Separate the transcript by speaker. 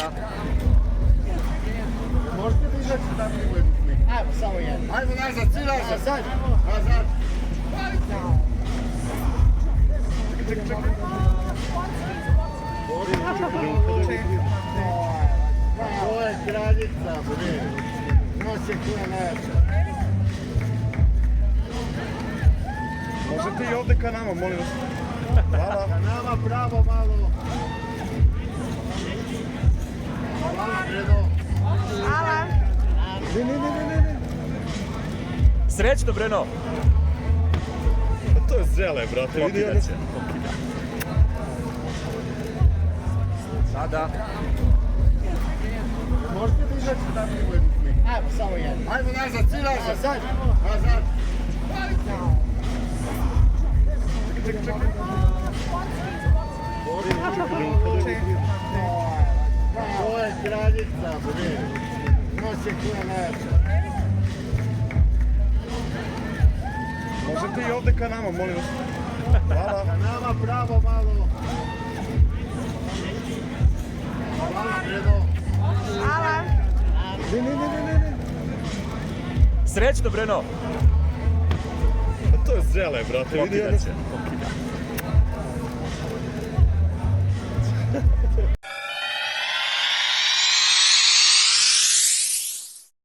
Speaker 1: Sada.
Speaker 2: Možete da izaći da mi budemo sliku?
Speaker 3: Ajmo, samo jedno.
Speaker 2: Ajmo nazad, svi nazad.
Speaker 3: Nazad.
Speaker 2: Nazad. To je kraljica, bre. Noć je koja najjača.
Speaker 4: Možete i ovde ka nama, molim vas. Hvala.
Speaker 2: Ka nama pravo malo. Hvala, Breno.
Speaker 4: Ne.
Speaker 1: Srećno, Breno.
Speaker 4: Pa to je zele, brate, vidi
Speaker 1: Pokida će. Pokida. Sada.
Speaker 2: Možete da izaći da mi budemo sliku?
Speaker 3: Ajmo, samo jedno.
Speaker 2: Ajmo nazad, svi nazad.
Speaker 3: Nazad.
Speaker 2: Nazad. To je kraljica, bre. Noć je koja najjača.
Speaker 4: Možete i ovde ka nama, molim vas. Hvala.
Speaker 2: Ka nama pravo malo. Hvala, Breno.
Speaker 4: Ne.
Speaker 1: Srećno, Breno.
Speaker 4: Pa to je zele, brate, vidi
Speaker 1: Pokida će. Pokida.